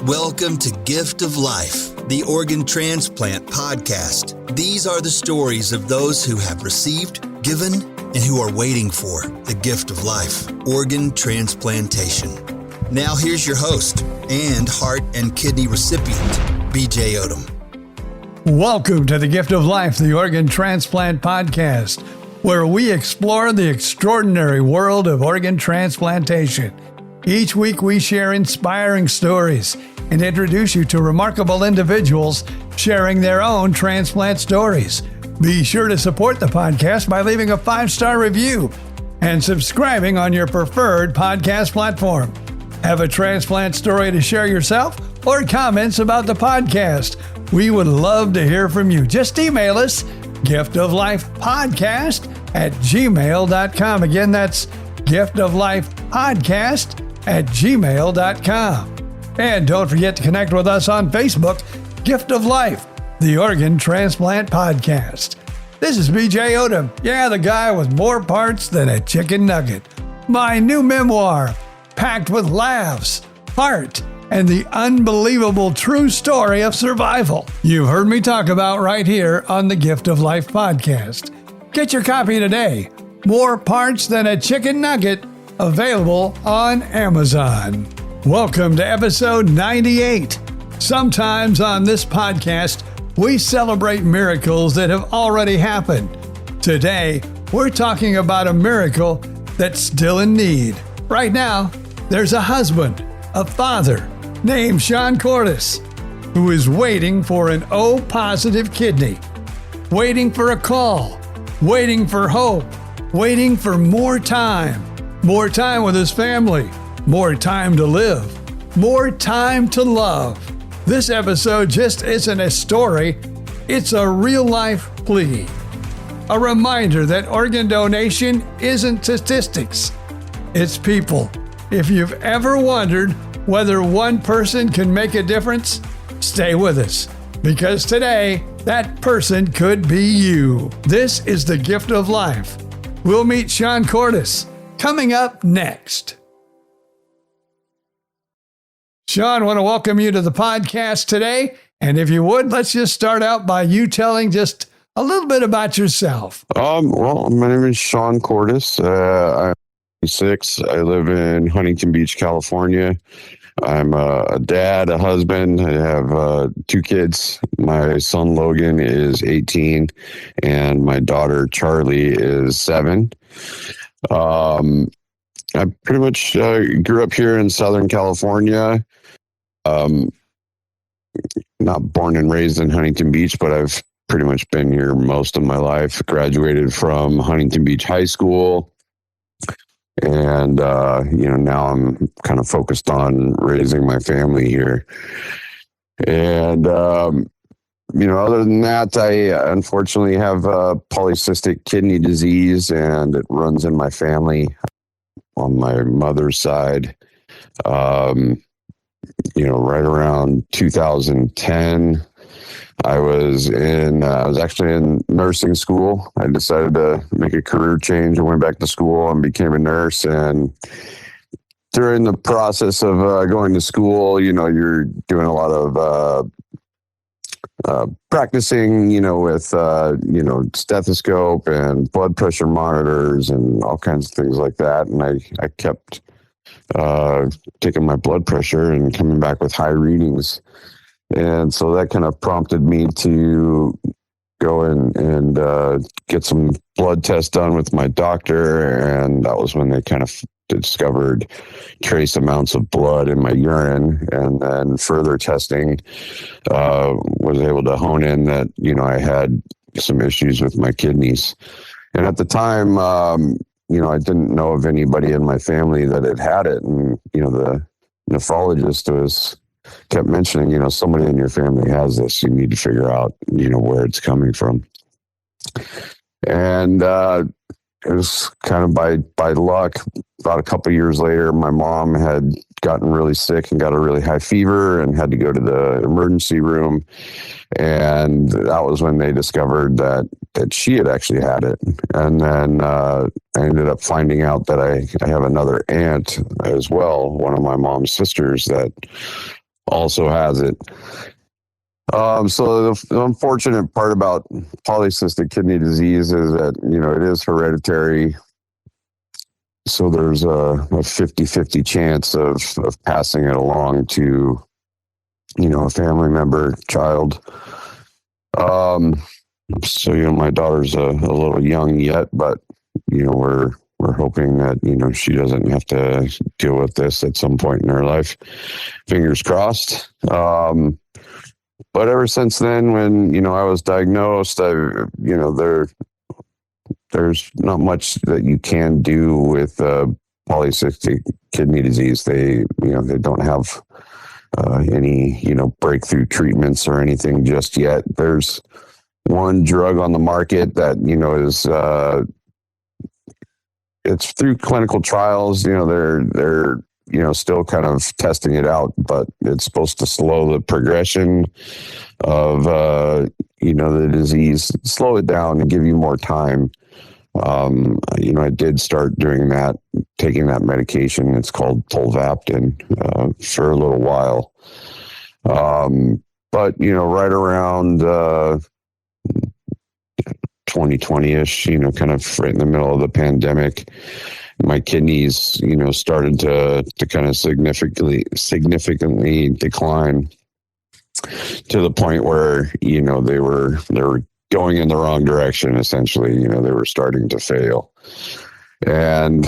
Welcome to Gift of Life, the Organ Transplant podcast. These are the stories of those who have received, given, and who are waiting for the gift of life, organ transplantation. Now here's your host and heart and kidney recipient, BJ Odom. Welcome to the Gift of Life, the Organ Transplant podcast, where we explore the extraordinary world of organ transplantation. Each week we share inspiring stories and introduce you to remarkable individuals sharing their own transplant stories. Be sure to support the podcast by leaving a 5-star review and subscribing on your preferred podcast platform. Have a transplant story to share yourself or comments about the podcast? We would love to hear from you. Just email us, giftoflifepodcast@gmail.com. Again, that's giftoflifepodcast@gmail.com. And don't forget to connect with us on Facebook, Gift of Life, the Organ Transplant Podcast. This is BJ Odom. Yeah, the guy with more parts than a chicken nugget. My new memoir, packed with laughs, heart, and the unbelievable true story of survival. You've heard me talk about right here on the Gift of Life podcast. Get your copy today. More parts than a chicken nugget, available on Amazon. Welcome to episode 98. Sometimes on this podcast, we celebrate miracles that have already happened. Today, we're talking about a miracle that's still in need. Right now, there's a husband, a father, named Shawn Kortes, who is waiting for an O-positive kidney, waiting for a call, waiting for hope, waiting for more time with his family, more time to live, more time to love. This episode just isn't a story, it's a real-life plea. A reminder that organ donation isn't statistics, it's people. If you've ever wondered whether one person can make a difference, stay with us, because today, that person could be you. This is the Gift of Life. We'll meet Shawn Kortes coming up next. Shawn, I want to welcome you to the podcast today. And if you would, let's just start out by you telling just a little bit about yourself. Well, my name is Shawn Kortes. I'm 26. I live in Huntington Beach, California. I'm a dad, a husband. I have 2 kids. My son Logan is 18, and my daughter Charlie is 7. I pretty much grew up here in Southern California. Not born and raised in Huntington Beach, but I've pretty much been here most of my life. Graduated from Huntington Beach High School. And, now I'm kind of focused on raising my family here. And, other than that, I unfortunately have polycystic kidney disease, and it runs in my family on my mother's side. Right around 2010, I was actually in nursing school. I decided to make a career change. I went back to school and became a nurse. And during the process of going to school, you're doing a lot of practicing, with, stethoscope and blood pressure monitors and all kinds of things like that. And I kept taking my blood pressure and coming back with high readings. And so that kind of prompted me to go and get some blood tests done with my doctor. And that was when they kind of discovered trace amounts of blood in my urine. And then further testing was able to hone in that, I had some issues with my kidneys. And at the time, I didn't know of anybody in my family that had it. And, the nephrologist kept mentioning, somebody in your family has this. You need to figure out, where it's coming from. And it was kind of by luck. About a couple of years later, my mom had gotten really sick and got a really high fever and had to go to the emergency room. And that was when they discovered that she had actually had it. And then I ended up finding out that I have another aunt as well, one of my mom's sisters, that also has it. So the unfortunate part about polycystic kidney disease is that, it is hereditary. So there's a 50-50 chance of passing it along to, a family member, child. So, my daughter's a little young yet, but, we're hoping that, she doesn't have to deal with this at some point in her life. Fingers crossed. But ever since then, when, I was diagnosed, there's not much that you can do with polycystic kidney disease. They don't have any, breakthrough treatments or anything just yet. There's one drug on the market that, is, it's through clinical trials. They're still kind of testing it out, but it's supposed to slow the progression of, the disease, slow it down and give you more time. I did start doing that, taking that medication. It's called tolvaptan, for a little while. But, right around 2020-ish, kind of right in the middle of the pandemic, my kidneys, started to kind of significantly decline to the point where, they were going in the wrong direction. Essentially, they were starting to fail. And,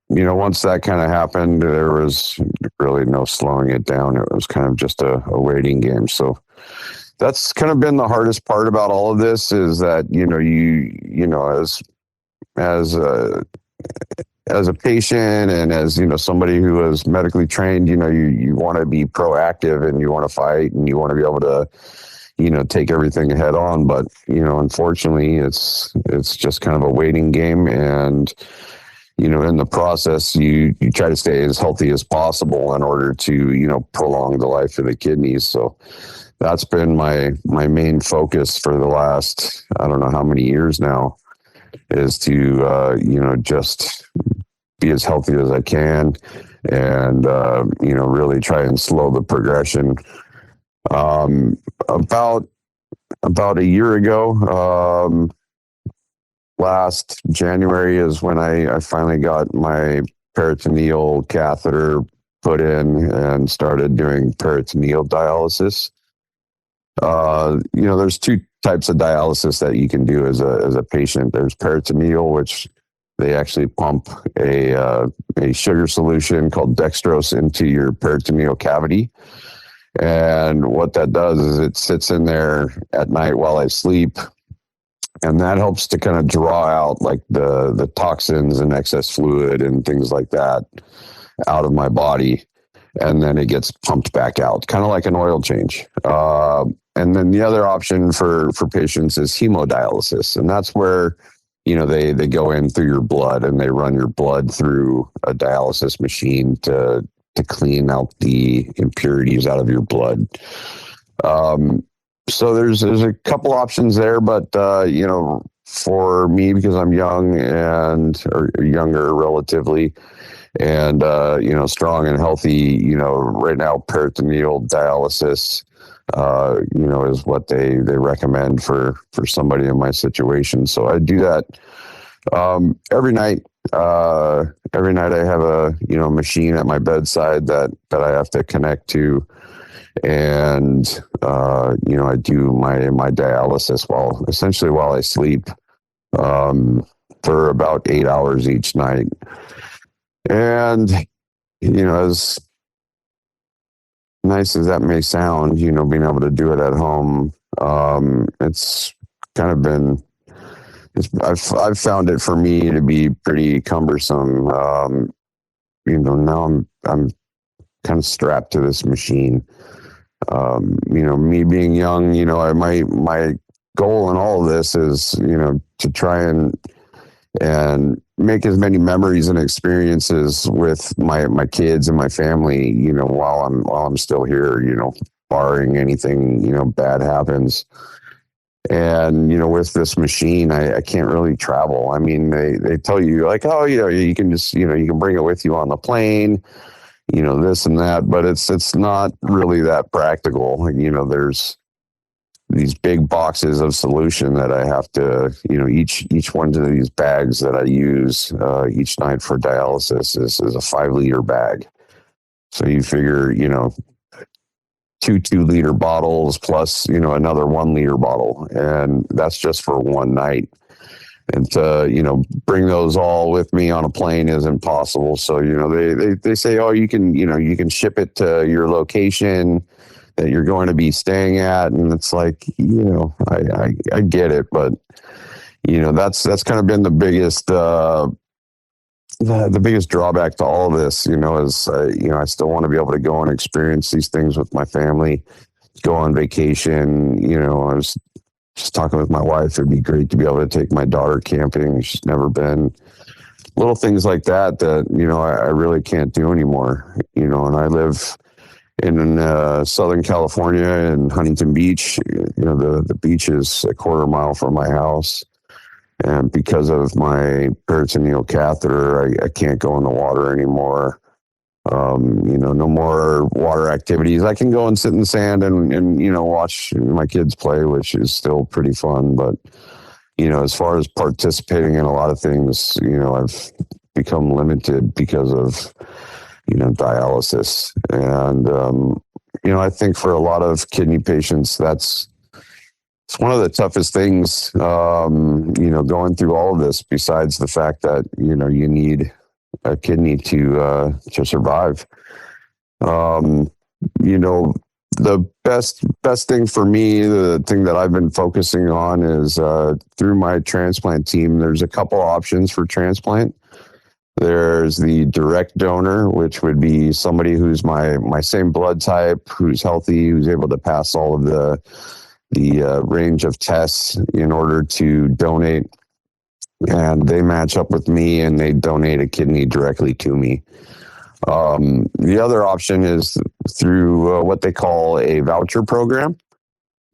once that kind of happened, there was really no slowing it down. It was kind of just a waiting game. So that's kind of been the hardest part about all of this, is that, as a patient and as, somebody who is medically trained, you want to be proactive and you want to fight and you want to be able to, take everything head on. But, unfortunately, it's just kind of a waiting game. And, in the process, you try to stay as healthy as possible in order to, prolong the life of the kidneys. So that's been my main focus for the last, I don't know how many years now, is to, just be as healthy as I can and, really try and slow the progression. About a year ago, last January is when I finally got my peritoneal catheter put in and started doing peritoneal dialysis. There's two types of dialysis that you can do as a patient. There's peritoneal, which they actually pump a sugar solution called dextrose into your peritoneal cavity. And what that does is it sits in there at night while I sleep. And that helps to kind of draw out like the toxins and excess fluid and things like that out of my body. And then it gets pumped back out, kind of like an oil change. And then the other option for patients is hemodialysis. And that's where, they go in through your blood and they run your blood through a dialysis machine to clean out the impurities out of your blood. So there's a couple options there, but, for me, because I'm young or younger relatively, and, strong and healthy, right now, peritoneal dialysis, is what they recommend for somebody in my situation. So I do that, every night. Every night I have a, machine at my bedside that I have to connect to. And, I do my dialysis while I sleep, for about 8 hours each night. And, as nice as that may sound, being able to do it at home, it's kind of been, I've found it for me to be pretty cumbersome. Now I'm kind of strapped to this machine. Me being young, my goal in all of this is, to try and make as many memories and experiences with my kids and my family, while I'm still here, barring anything, bad happens. And, with this machine, I can't really travel. I mean, they tell you like, oh, you can just, you can bring it with you on the plane. this and that, but it's not really that practical. There's these big boxes of solution that I have to, each one of these bags that I use each night for dialysis is a 5-liter bag. So you figure, 2 2-liter bottles plus, another 1-liter bottle. And that's just for one night. And to, bring those all with me on a plane isn't possible. So, they say, oh, you can ship it to your location that you're going to be staying at. And it's like, I get it, but that's kind of been the biggest drawback to all of this, is, I still want to be able to go and experience these things with my family, go on vacation. I was just talking with my wife. It'd be great to be able to take my daughter camping. She's never been. Little things like that, I really can't do anymore, and I live in Southern California in Huntington Beach. The beach is a quarter mile from my house. And because of my peritoneal catheter, I can't go in the water anymore. No more water activities. I can go and sit in the sand and watch my kids play, which is still pretty fun. But, as far as participating in a lot of things, I've become limited because of, dialysis. And, I think for a lot of kidney patients, it's one of the toughest things, going through all of this, besides the fact that, you need a kidney to survive. The best thing for me, the thing that I've been focusing on is through my transplant team, there's a couple options for transplant. There's the direct donor, which would be somebody who's my same blood type, who's healthy, who's able to pass all of the range of tests in order to donate. And they match up with me and they donate a kidney directly to me. The other option is through what they call a voucher program.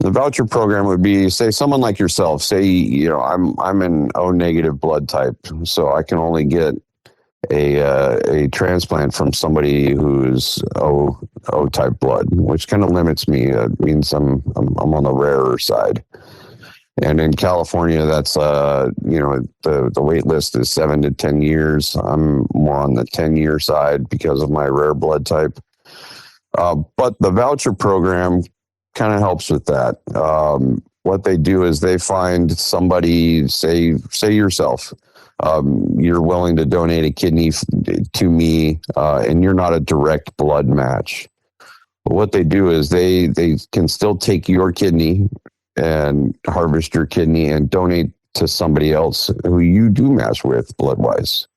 The voucher program would be, say, someone like yourself. Say, I'm an O negative blood type, so I can only get a transplant from somebody who's O type blood, which kind of limits me. It means I'm on the rarer side. And in California, that's the wait list is 7 to 10 years. I'm more on the 10-year side because of my rare blood type. But the voucher program kind of helps with that. What they do is they find somebody, say yourself. You're willing to donate a kidney to me, and you're not a direct blood match. But what they do is they can still take your kidney and harvest your kidney and donate to somebody else who you do match with blood-wise.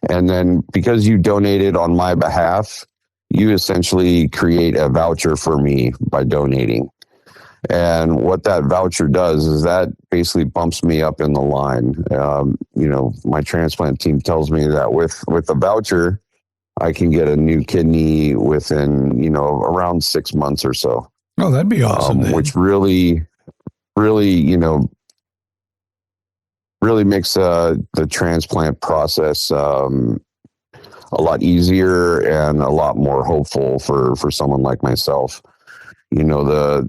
And then because you donated on my behalf, you essentially create a voucher for me by donating. And what that voucher does is that basically bumps me up in the line. My transplant team tells me that with the voucher, I can get a new kidney within, around 6 months or so. Oh, that'd be awesome. Which really makes the transplant process a lot easier and a lot more hopeful for someone like myself. The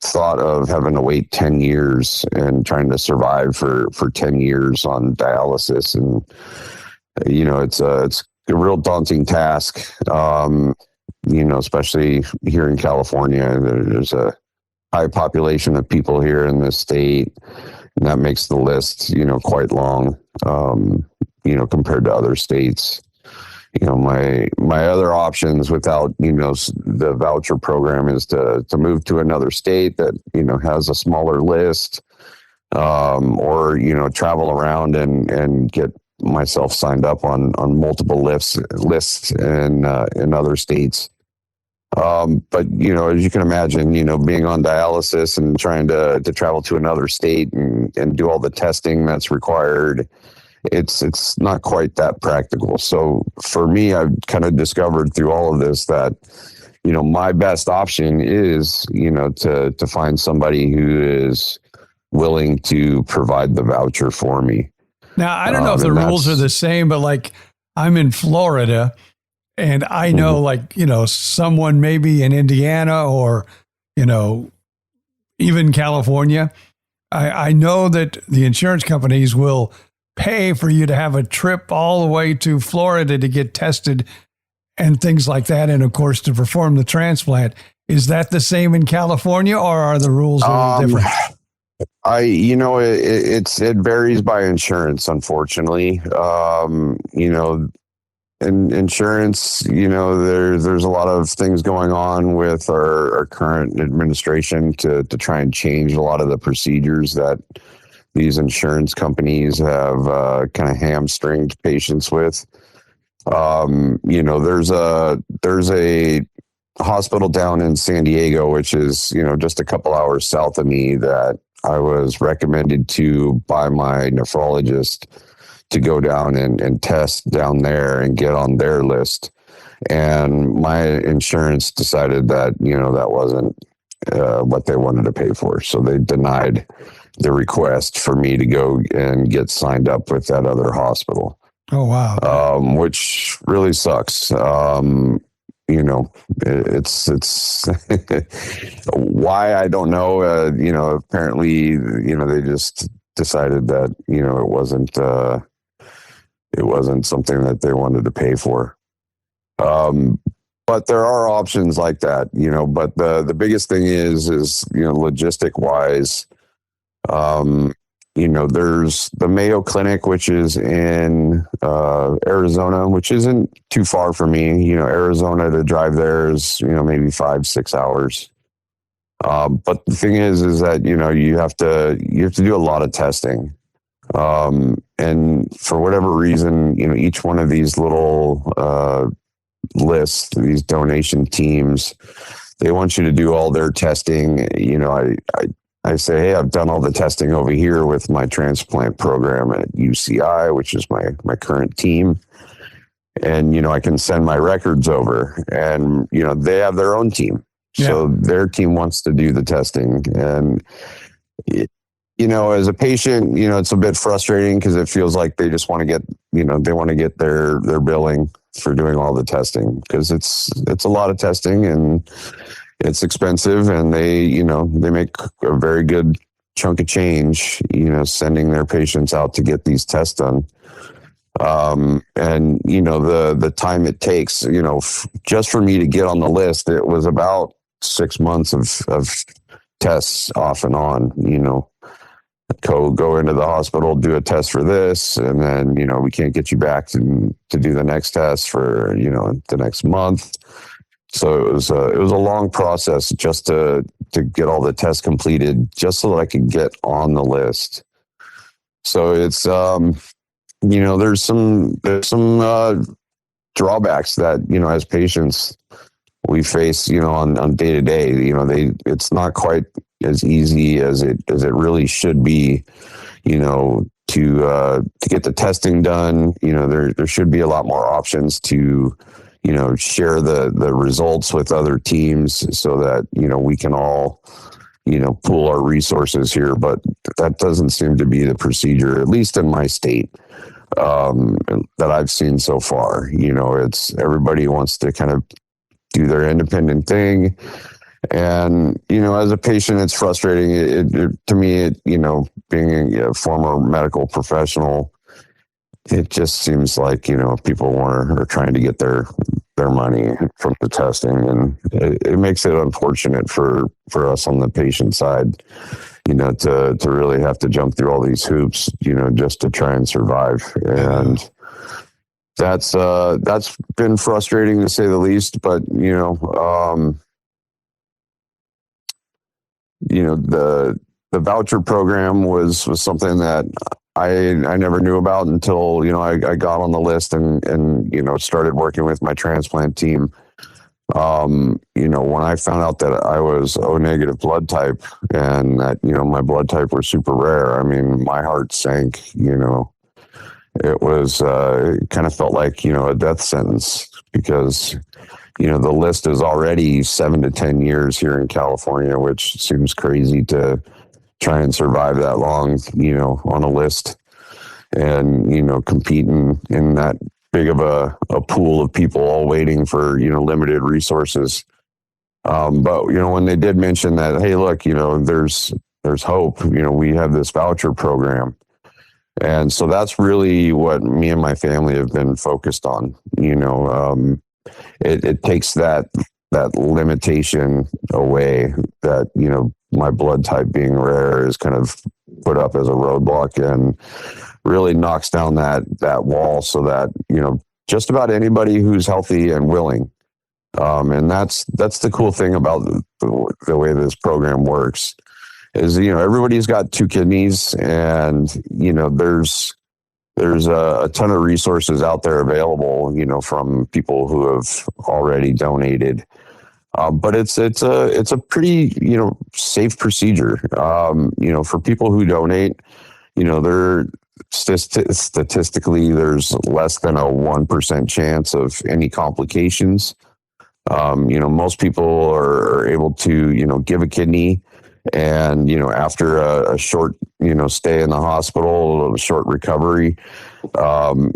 thought of having to wait 10 years and trying to survive for 10 years on dialysis, and it's a real daunting task. Especially here in California, there's a high population of people here in this state, and that makes the list quite long compared to other states. My other options without the voucher program is to move to another state that has a smaller list, or travel around and get myself signed up on multiple lists in other states. But as you can imagine, being on dialysis and trying to travel to another state and do all the testing that's required, it's not quite that practical. So for me, I've kind of discovered through all of this that, my best option is, to find somebody who is willing to provide the voucher for me. Now, I don't know if the rules are the same, but like I'm in Florida, and I know, like, someone maybe in Indiana or, even California. I know that the insurance companies will pay for you to have a trip all the way to Florida to get tested and things like that. And of course, to perform the transplant. Is that the same in California, or are the rules a little different? It varies by insurance, unfortunately. In insurance, there's a lot of things going on with our current administration to try and change a lot of the procedures that these insurance companies have kind of hamstringed patients with. There's a hospital down in San Diego, which is, just a couple hours south of me, that I was recommended to by my nephrologist to go down and test down there and get on their list. And my insurance decided that, that wasn't what they wanted to pay for. So they denied the request for me to go and get signed up with that other hospital. Oh, wow. Which really sucks. It's why, I don't know. Apparently, they just decided that, it wasn't something that they wanted to pay for. But there are options like that, but the biggest thing is, logistic wise, there's the Mayo Clinic, which is in Arizona, which isn't too far from me. Arizona to drive there is, maybe 5-6 hours. But the thing is that, you have to do a lot of testing. And for whatever reason, each one of these little lists, these donation teams, they want you to do all their testing. I say, hey, I've done all the testing over here with my transplant program at UCI, which is my current team. And, I can send my records over, and, they have their own team. Yeah. So their team wants to do the testing. And, as a patient, it's a bit frustrating because it feels like they just want to get, they want to get their billing for doing all the testing, because it's a lot of testing and it's expensive, and they make a very good chunk of change, sending their patients out to get these tests done. And the time it takes, just for me to get on the list, it was about 6 months of tests off and on, go into the hospital, do a test for this, and then, we can't get you back to do the next test for, the next month. So it was a long process just to get all the tests completed, just so that I could get on the list. So it's, there's some drawbacks that, as patients we face, on day to day, it's not quite as easy as it really should be, to get the testing done. There should be a lot more options to, share the results with other teams so that, we can all, pool our resources here. But that doesn't seem to be the procedure, at least in my state, that I've seen so far. It's everybody wants to kind of do their independent thing. And, as a patient, it's frustrating. To me, being a former medical professional, it just seems like, people are trying to get their money from the testing. And it makes it unfortunate for us on the patient side, to really have to jump through all these hoops, just to try and survive. And that's been frustrating, to say the least. But, the voucher program was something that I never knew about until, I got on the list and started working with my transplant team. When I found out that I was O negative blood type, and that, my blood type was super rare, I mean, my heart sank. It was, it kind of felt like, a death sentence, because, the list is already 7 to 10 years here in California, which seems crazy to try and survive that long, on a list, and, competing in that big of a pool of people all waiting for, limited resources. But, when they did mention that, hey, look, there's hope, we have this voucher program. And so that's really what me and my family have been focused on. It takes that limitation away that, my blood type being rare is kind of put up as a roadblock, and really knocks down that wall so that, just about anybody who's healthy and willing. And that's the cool thing about the way this program works is, everybody's got 2 kidneys, and, there's a ton of resources out there available, from people who have already donated. But it's a pretty, safe procedure. For people who donate, they're statistically, there's less than a 1% chance of any complications. Most people are able to, give a kidney, and, after a short, stay in the hospital, a short recovery,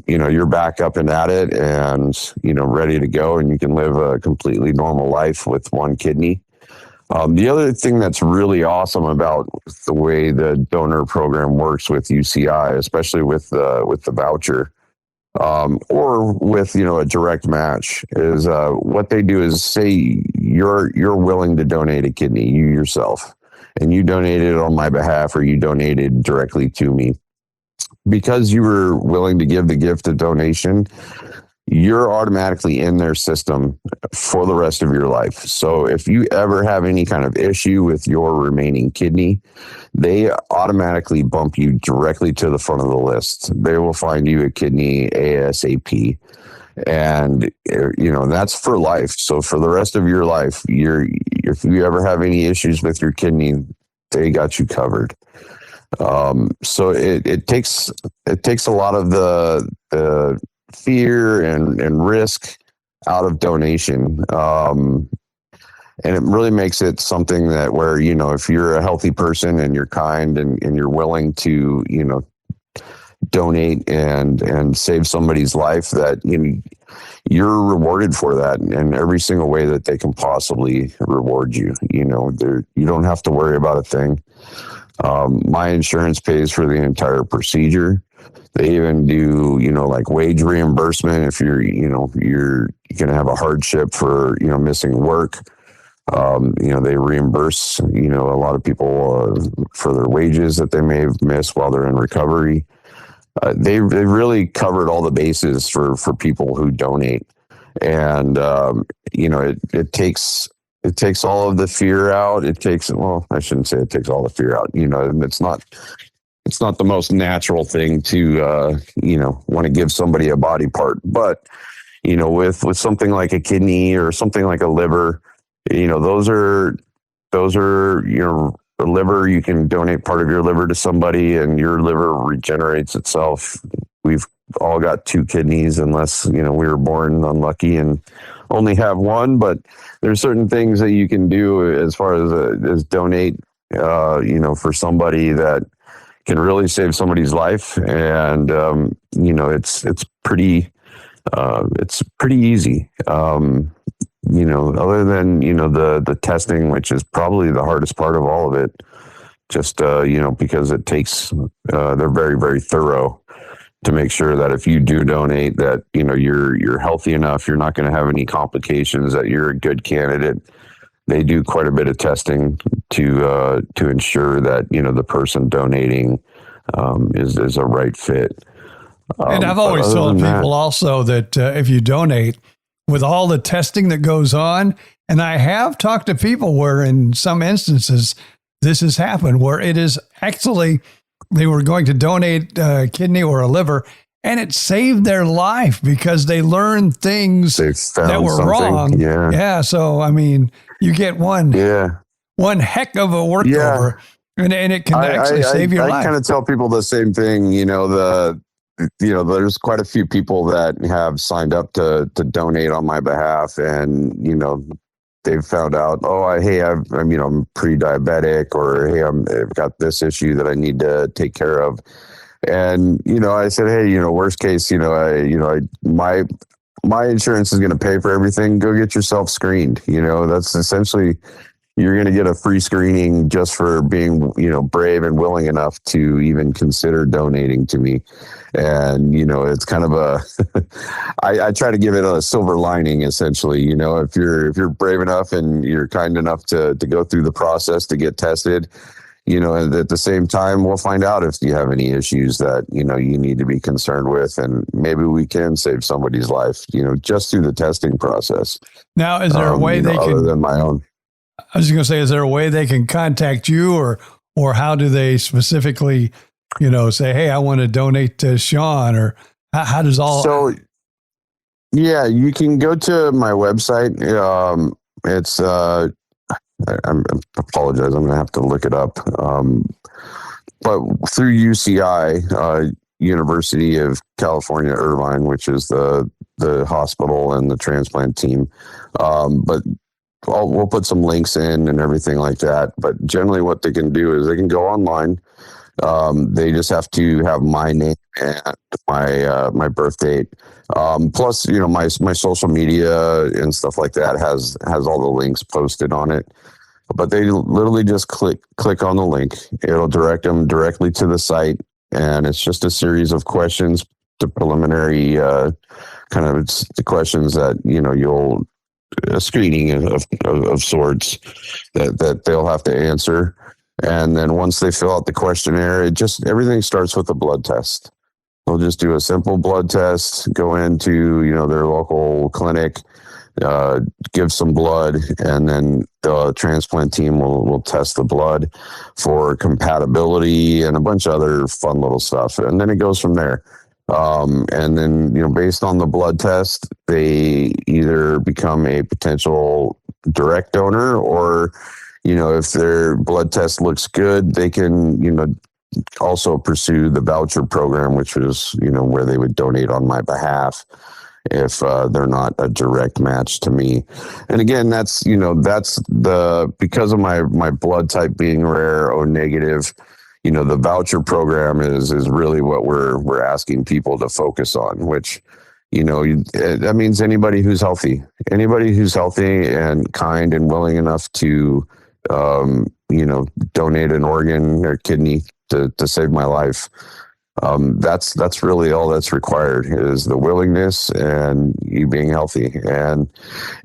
you're back up and at it and, ready to go, and you can live a completely normal life with 1 kidney. The other thing that's really awesome about the way the donor program works with UCI, especially with the voucher, or with, a direct match, is what they do is say you're willing to donate a kidney, you yourself, and you donated it on my behalf, or you donated directly to me. Because you were willing to give the gift of donation, you're automatically in their system for the rest of your life. So if you ever have any kind of issue with your remaining kidney, they automatically bump you directly to the front of the list. They will find you a kidney ASAP. And, that's for life. So for the rest of your life, if you ever have any issues with your kidney, they got you covered. So it takes a lot of the fear and risk out of donation. And it really makes it something that where, if you're a healthy person and you're kind and you're willing to, donate and save somebody's life, that, you're rewarded for that in every single way that they can possibly reward you. You don't have to worry about a thing. My insurance pays for the entire procedure. They even do, like wage reimbursement if you're going to have a hardship for, missing work. They reimburse, a lot of people for their wages that they may have missed while they're in recovery. They really covered all the bases for people who donate. And, it takes all of the fear out. I shouldn't say it takes all the fear out. It's not the most natural thing to, want to give somebody a body part. But, with something like a kidney or something like a liver, those are a liver. You can donate part of your liver to somebody and your liver regenerates itself. We've all got 2 kidneys unless, we were born unlucky and only have 1. But there's certain things that you can do as far as donate, for somebody that can really save somebody's life. And, it's pretty easy. Other than, the testing, which is probably the hardest part of all of it, just, because it takes, they're very, very thorough to make sure that if you do donate that, you're healthy enough, you're not going to have any complications, that you're a good candidate. They do quite a bit of testing to ensure that, the person donating, is a right fit. And I've always told people also that if you donate, with all the testing that goes on, and I have talked to people where in some instances this has happened, where it is actually they were going to donate a kidney or a liver, and it saved their life because they learned things that were wrong. Yeah. So, you get one heck of a workover, and it can actually save your life. I kind of tell people the same thing, there's quite a few people that have signed up to donate on my behalf, and they've found out, I'm pre-diabetic, or hey, I've got this issue that I need to take care of, And, I said, hey, worst case, my insurance is going to pay for everything. Go get yourself screened. That's essentially, you're going to get a free screening just for being, brave and willing enough to even consider donating to me. And, it's kind of I try to give it a silver lining, essentially. If you're brave enough and you're kind enough to go through the process to get tested, and at the same time, we'll find out if you have any issues that, you need to be concerned with, and maybe we can save somebody's life, just through the testing process. Now, is there a way they other can, than my own? I was going to say, is there a way they can contact you, or how do they specifically, say, hey, I want to donate to Shawn, or how does all? So, yeah, you can go to my website. It's, I apologize. I'm going to have to look it up. But through UCI, University of California, Irvine, which is the hospital and the transplant team. But we'll put some links in and everything like that. But generally what they can do is they can go online. They just have to have my name and my birth date. Plus, my social media and stuff like that has all the links posted on it. But they literally just click on the link. It'll direct them directly to the site, and it's just a series of questions, the preliminary kind of the questions that you'll a screening of sorts that they'll have to answer. And then once they fill out the questionnaire, everything starts with a blood test. They'll just do a simple blood test, go into, their local clinic, give some blood, and then the transplant team will test the blood for compatibility and a bunch of other fun little stuff. And then it goes from there. And then, based on the blood test, they either become a potential direct donor, or, if their blood test looks good, they can, also pursue the voucher program, which is, where they would donate on my behalf if they're not a direct match to me. And again, that's because of my blood type being rare O negative, the voucher program is really what we're asking people to focus on, which, that means anybody who's healthy and kind and willing enough to, donate an organ or kidney to save my life. That's really all that's required, is the willingness and you being healthy. And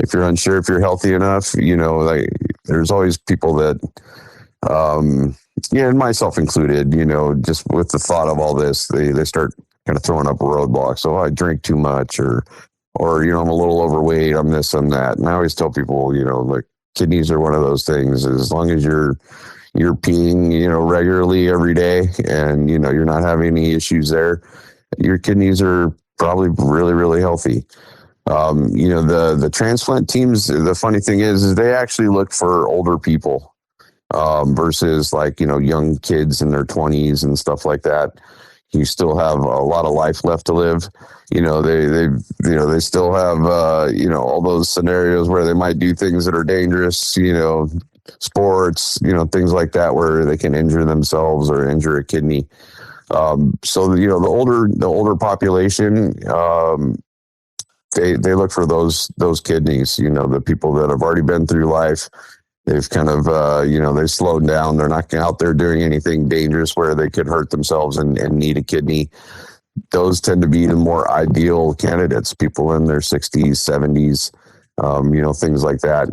if you're unsure if you're healthy enough, there's always people that, and myself included, just with the thought of all this, they start kind of throwing up roadblocks. Oh, I drink too much, or I'm a little overweight, I'm this, I'm that. And I always tell people, like, kidneys are one of those things. As long as you're peeing, regularly every day, and, you're not having any issues there, your kidneys are probably really, really healthy. The transplant teams, the funny thing is they actually look for older people, versus like, young kids in their 20s and stuff like that. You still have a lot of life left to live. They still have, all those scenarios where they might do things that are dangerous, sports, things like that, where they can injure themselves or injure a kidney. So the older population, they look for those kidneys, the people that have already been through life. They've kind of, they've slowed down. They're not out there doing anything dangerous where they could hurt themselves and need a kidney. Those tend to be the more ideal candidates, people in their 60s, 70s, things like that.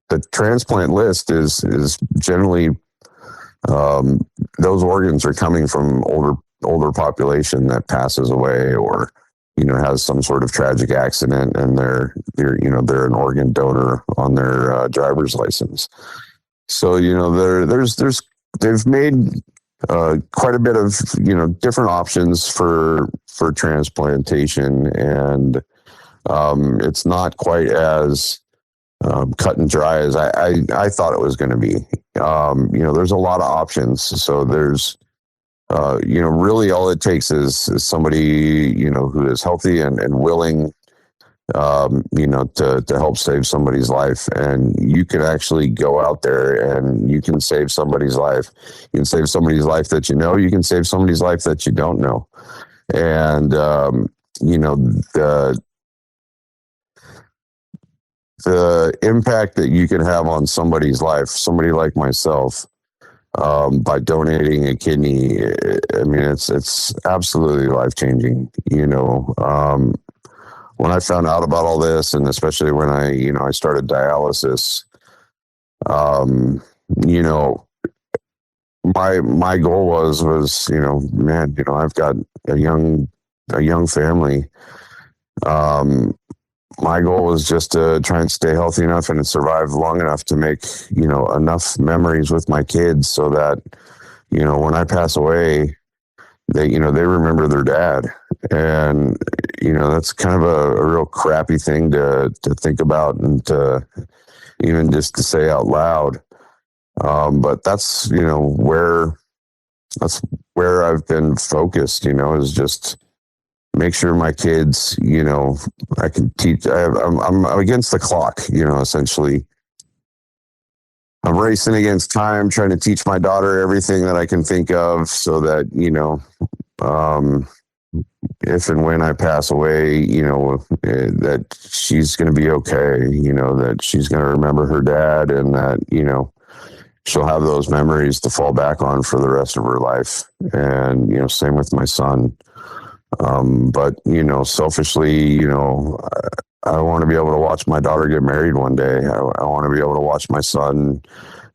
The transplant list is generally, those organs are coming from older population that passes away, or, has some sort of tragic accident, and they're an organ donor on their driver's license. So, they've made quite a bit of, different options for transplantation, and it's not quite as cut and dry as I thought it was going to be. There's a lot of options. So there's, really all it takes is somebody, who is healthy and willing to help save somebody's life. And you can actually go out there and you can save somebody's life. You can save somebody's life that you know, you can save somebody's life that you don't know. And, the impact that you can have on somebody's life, somebody like myself, by donating a kidney, I mean, it's absolutely life-changing, when I found out about all this, and especially when I started dialysis, my goal was, man, I've got a young family. My goal was just to try and stay healthy enough and survive long enough to make, enough memories with my kids so that, when I pass away, they remember their dad. And, that's kind of a real crappy thing to think about and to even just to say out loud. But that's where I've been focused, is just make sure my kids, I can teach. I'm against the clock, essentially. I'm racing against time, trying to teach my daughter everything that I can think of so that, if and when I pass away, that she's going to be okay, that she's going to remember her dad and that, she'll have those memories to fall back on for the rest of her life. And, same with my son. But, selfishly, I want to be able to watch my daughter get married one day. I want to be able to watch my son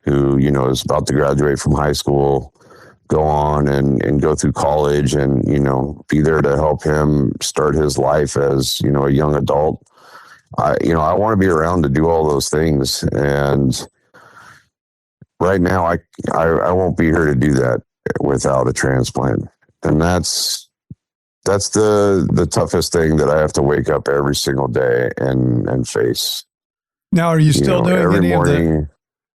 who, is about to graduate from high school, go on and go through college and, be there to help him start his life as, a young adult. I want to be around to do all those things. And right now I won't be here to do that without a transplant. And that's the toughest thing that I have to wake up every single day and face. Now, are you still doing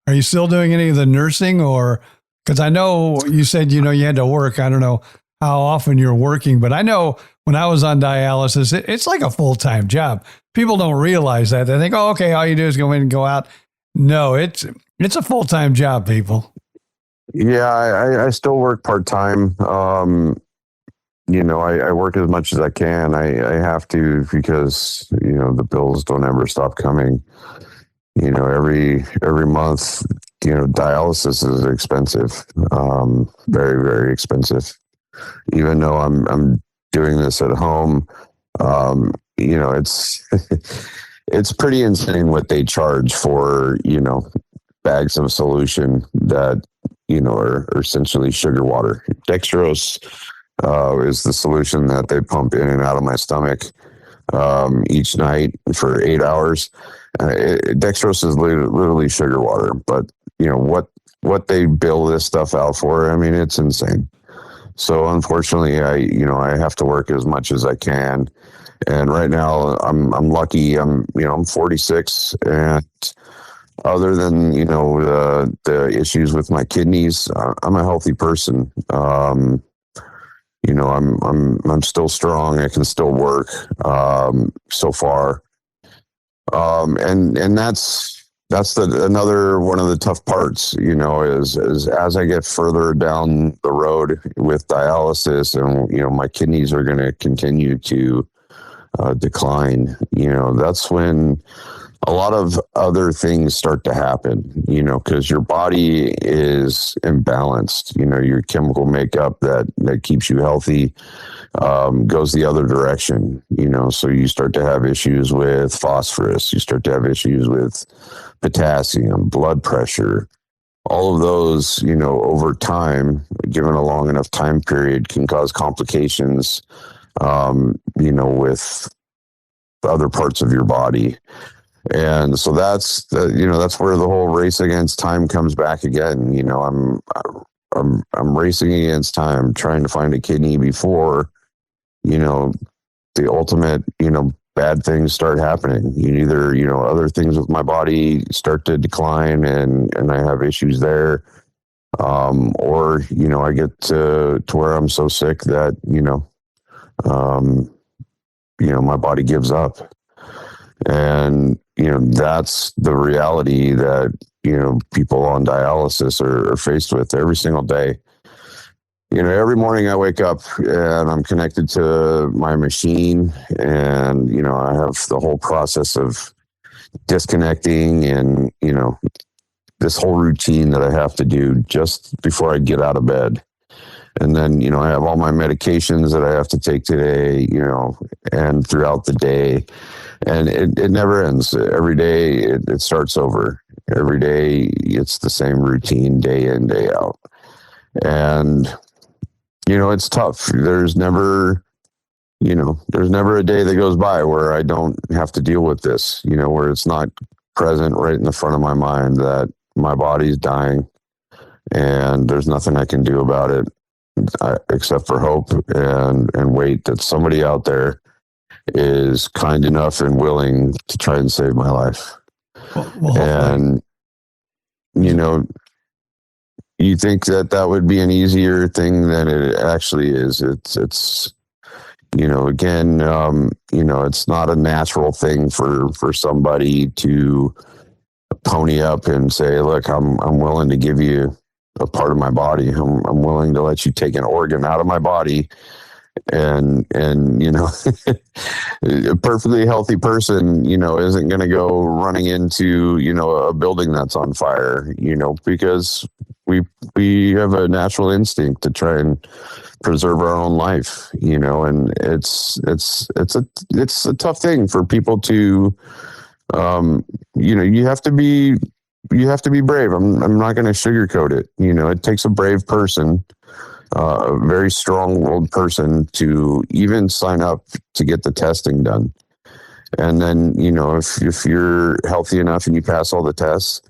are you still doing any of the nursing, or, because I know you said, you had to work. I don't know how often you're working, but I know when I was on dialysis, it's like a full-time job. People don't realize that. They think, oh, okay, all you do is go in and go out. No, it's a full-time job, people. Yeah, I still work part-time. I work as much as I can. I have to because, the bills don't ever stop coming. Every month, dialysis is expensive, very, very expensive. Even though I'm doing this at home, it's it's pretty insane what they charge for, bags of solution that, are essentially sugar water. Dextrose is the solution that they pump in and out of my stomach each night for 8 hours. Dextrose is literally sugar water, but what they bill this stuff out for, I mean, it's insane. So unfortunately, I have to work as much as I can. And right now I'm lucky. I'm 46, and other than, the issues with my kidneys, I'm a healthy person. I'm still strong. I can still work, so far. And that's another one of the tough parts, is as I get further down the road with dialysis and, my kidneys are going to continue to decline, that's when a lot of other things start to happen, because your body is imbalanced, your chemical makeup that keeps you healthy goes the other direction, so you start to have issues with phosphorus, you start to have issues with potassium, blood pressure, all of those, over time, given a long enough time period, can cause complications, with other parts of your body. And so that's where the whole race against time comes back again. I'm racing against time, trying to find a kidney before, the ultimate, bad things start happening. Either, other things with my body start to decline and I have issues there. Or, I get to where I'm so sick that, my body gives up. And, that's the reality that, people on dialysis are faced with every single day. Every morning I wake up and I'm connected to my machine, and, I have the whole process of disconnecting and, this whole routine that I have to do just before I get out of bed. And then, I have all my medications that I have to take today, and throughout the day. And it never ends. Every day it starts over. Every day it's the same routine, day in, day out. And, it's tough. There's never a day that goes by where I don't have to deal with this, where it's not present right in the front of my mind that my body's dying and there's nothing I can do about it except for hope and wait that somebody out there is kind enough and willing to try and save my life. Well, and, you think that would be an easier thing than it actually is. It's again, it's not a natural thing for somebody to pony up and say, look, I'm willing to give you a part of my body. I'm willing to let you take an organ out of my body. And a perfectly healthy person, isn't going to go running into, a building that's on fire, because we have a natural instinct to try and preserve our own life, and it's a tough thing for people to, you have to be brave. I'm not going to sugarcoat it. It takes a brave person, a very strong-willed person to even sign up to get the testing done. And then, if you're healthy enough and you pass all the tests,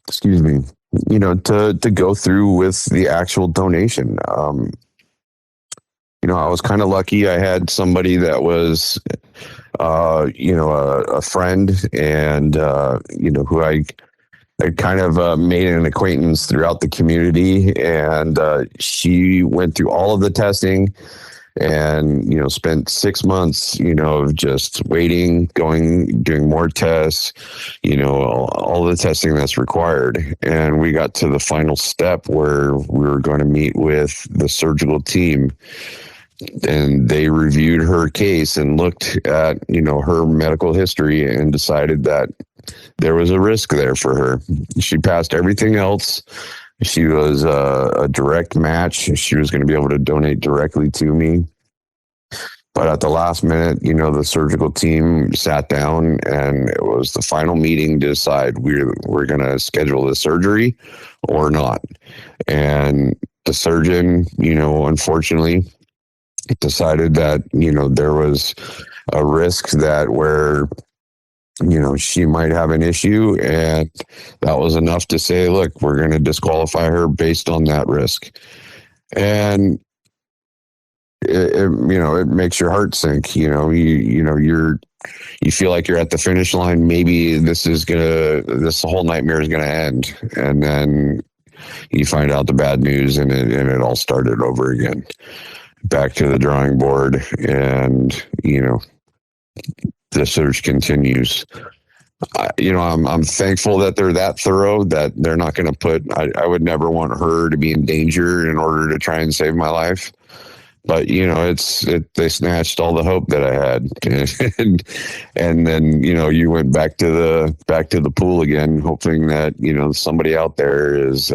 excuse me, to go through with the actual donation. I was kind of lucky. I had somebody that was, a friend and, who I kind of made an acquaintance throughout the community, and she went through all of the testing and, spent 6 months, just waiting, doing more tests, all the testing that's required. And we got to the final step where we were going to meet with the surgical team, and they reviewed her case and looked at, her medical history and decided that there was a risk there for her. She passed everything else. She was a direct match. She was going to be able to donate directly to me. But at the last minute, the surgical team sat down, and it was the final meeting to decide we're going to schedule the surgery or not. And the surgeon, unfortunately, decided that, there was a risk that where, she might have an issue, and that was enough to say, look, we're going to disqualify her based on that risk. And it makes your heart sink. You feel like you're at the finish line. Maybe this whole nightmare is going to end. And then you find out the bad news, and it all started over again, back to the drawing board. And, the search continues. I'm thankful that they're that thorough, that they're not going to I would never want her to be in danger in order to try and save my life. But, they snatched all the hope that I had. and then, you went back to the pool again, hoping that, somebody out there is,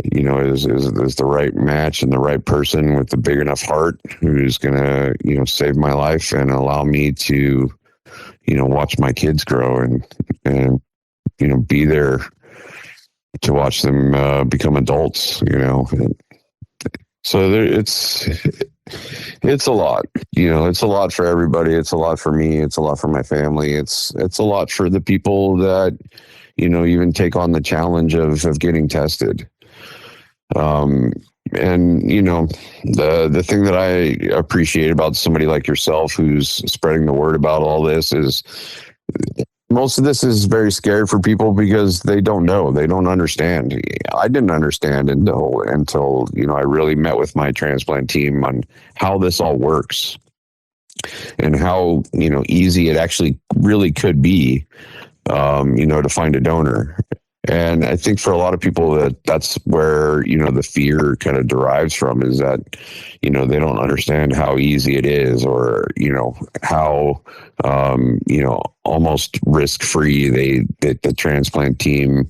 is the right match and the right person with the big enough heart who's going to, save my life and allow me to, watch my kids grow and, be there to watch them become adults, So it's a lot, it's a lot for everybody. It's a lot for me. It's a lot for my family. It's a lot for the people that, even take on the challenge of getting tested. And the thing that I appreciate about somebody like yourself who's spreading the word about all this is most of this is very scary for people because they don't know, they don't understand. I didn't understand until I really met with my transplant team on how this all works. and how, easy it actually really could be, to find a donor. And I think for a lot of people that's where, the fear kind of derives from, is that, they don't understand how easy it is, or, how, almost risk-free the transplant team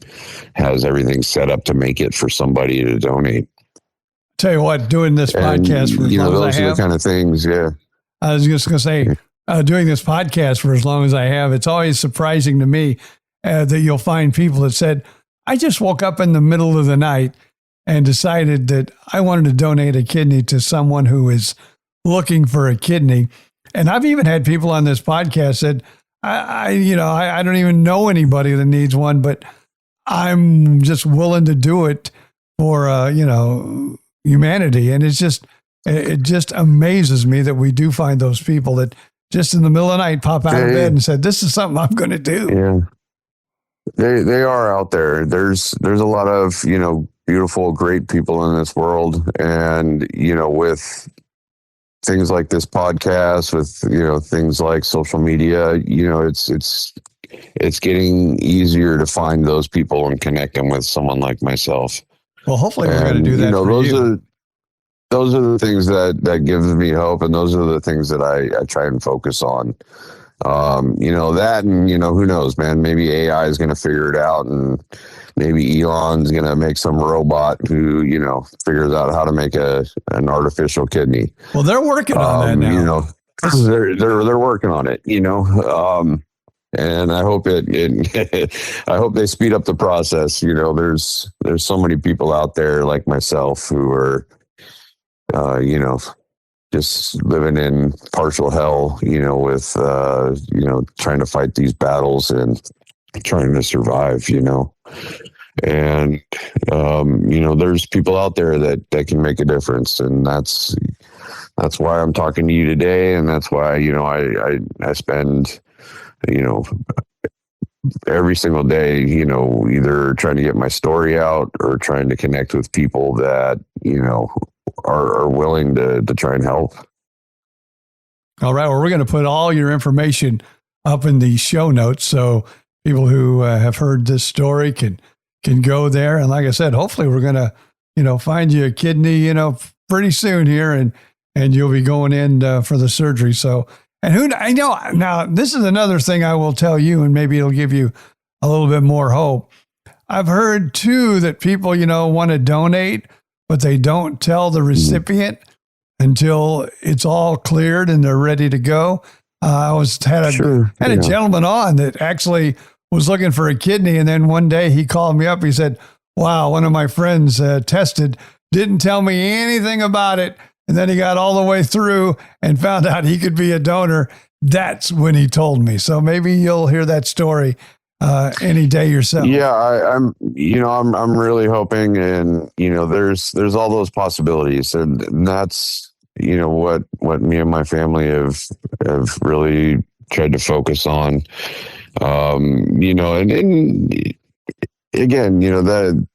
has everything set up to make it for somebody to donate. Tell you what, doing this podcast for as long as I have. Those are the kind of things, yeah. I was just going to say, doing this podcast for as long as I have, it's always surprising to me that you'll find people that said, I just woke up in the middle of the night and decided that I wanted to donate a kidney to someone who is looking for a kidney. And I've even had people on this podcast that I don't even know anybody that needs one, but I'm just willing to do it for, humanity. And it just amazes me that we do find those people that just in the middle of the night pop out of bed and said, this is something I'm going to do. Yeah. They are out there. There's a lot of, beautiful, great people in this world. And, with things like this podcast, with, things like social media, it's getting easier to find those people and connect them with someone like myself. Well, hopefully we're going to do that for you. Those are the things that gives me hope. And those are the things that I try and focus on. That, and, who knows, man, maybe AI is going to figure it out, and maybe Elon's going to make some robot who, figures out how to make an artificial kidney. Well, they're working on that now. They're working on it, and I hope I hope they speed up the process. There's so many people out there like myself who are, just living in partial hell, with, trying to fight these battles and trying to survive, and, there's people out there that can make a difference. And that's why I'm talking to you today. And that's why, I spend, every single day, either trying to get my story out or trying to connect with people that, are willing to try and help. All right. Well, we're going to put all your information up in the show notes, so people who have heard this story can go there. And like I said, hopefully we're going to, find you a kidney, pretty soon here, and you'll be going in for the surgery. So, and I know now this is another thing I will tell you, and maybe it'll give you a little bit more hope. I've heard too that people, want to donate, but they don't tell the recipient until it's all cleared and they're ready to go. I had a gentleman on that actually was looking for a kidney, and then one day he called me up. He said, "Wow, one of my friends tested, didn't tell me anything about it, and then he got all the way through and found out he could be a donor." That's when he told me. So maybe you'll hear that story any day yourself. Yeah, I'm really hoping, and there's all those possibilities, and that's what me and my family have really tried to focus on. And again,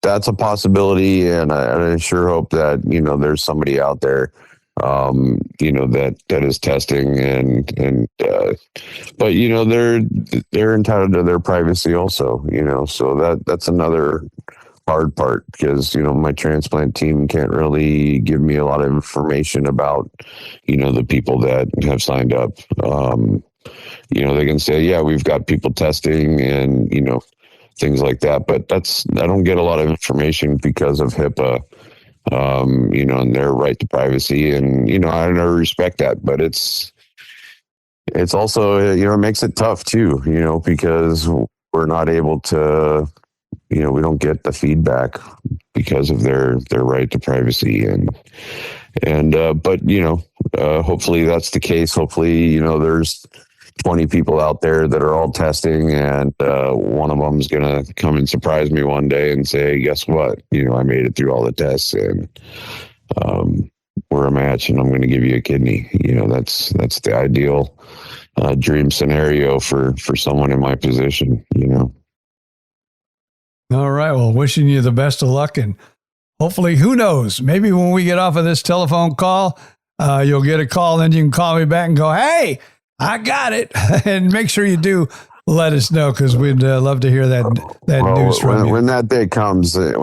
that's a possibility, and I sure hope that there's somebody out there that is testing, and but they're entitled to their privacy also, so that's another hard part, because my transplant team can't really give me a lot of information about the people that have signed up. They can say, yeah, we've got people testing and things like that, but I don't get a lot of information because of HIPAA. And their right to privacy, and I respect that, but it's also it makes it tough too, because we're not able to, we don't get the feedback because of their right to privacy, but hopefully that's the case. Hopefully there's 20 people out there that are all testing, and one of them is going to come and surprise me one day and say, guess what? I made it through all the tests, and we're a match, and I'm going to give you a kidney. That's the ideal dream scenario for someone in my position, All right. Well, wishing you the best of luck, and hopefully, who knows, maybe when we get off of this telephone call, You'll get a call, then you can call me back and go, hey, I got it. And make sure you do let us know, because we'd love to hear that news from you. When that day comes, I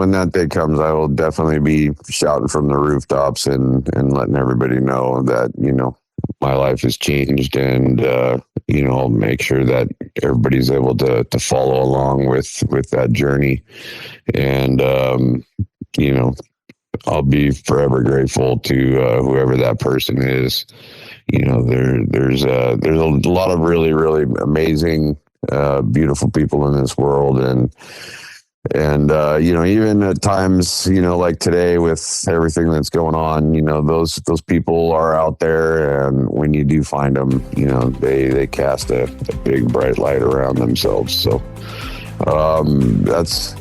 will definitely be shouting from the rooftops and letting everybody know that, my life has changed, and, I'll make sure that everybody's able to follow along with that journey. And, I'll be forever grateful to whoever that person is. There's a lot of really, really amazing, beautiful people in this world, and even at times, like today with everything that's going on, those people are out there, and when you do find them, they cast a big bright light around themselves. So that's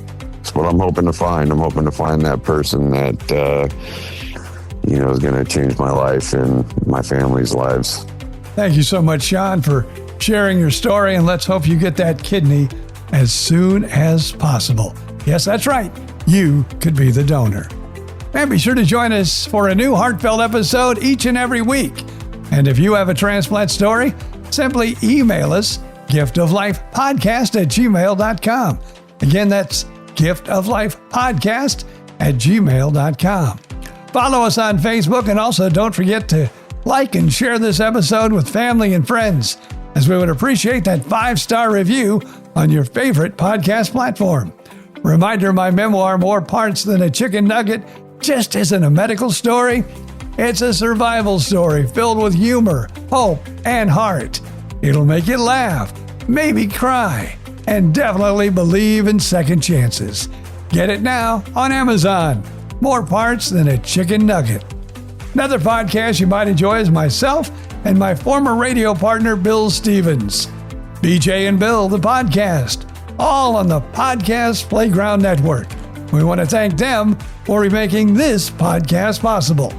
what I'm hoping to find. I'm hoping to find that person that is going to change my life and my family's lives. Thank you so much, Shawn, for sharing your story, and let's hope you get that kidney as soon as possible. Yes, that's right. You could be the donor. And be sure to join us for a new heartfelt episode each and every week. And if you have a transplant story, simply email us, giftoflifepodcast@gmail.com. Again, that's giftoflifepodcast@gmail.com. Follow us on Facebook, and also don't forget to like and share this episode with family and friends, as we would appreciate that 5-star review on your favorite podcast platform. Reminder, my memoir, More Parts Than a Chicken Nugget, just isn't a medical story. It's a survival story filled with humor, hope, and heart. It'll make you laugh, maybe cry, and definitely believe in second chances. Get it now on Amazon. More Parts Than a Chicken Nugget. Another podcast you might enjoy is myself and my former radio partner, Bill Stevens. BJ and Bill, the podcast, all on the Podcast Playground Network. We want to thank them for making this podcast possible.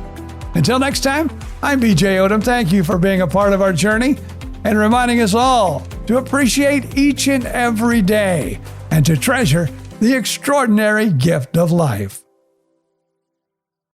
Until next time, I'm BJ Odom. Thank you for being a part of our journey and reminding us all to appreciate each and every day and to treasure the extraordinary gift of life.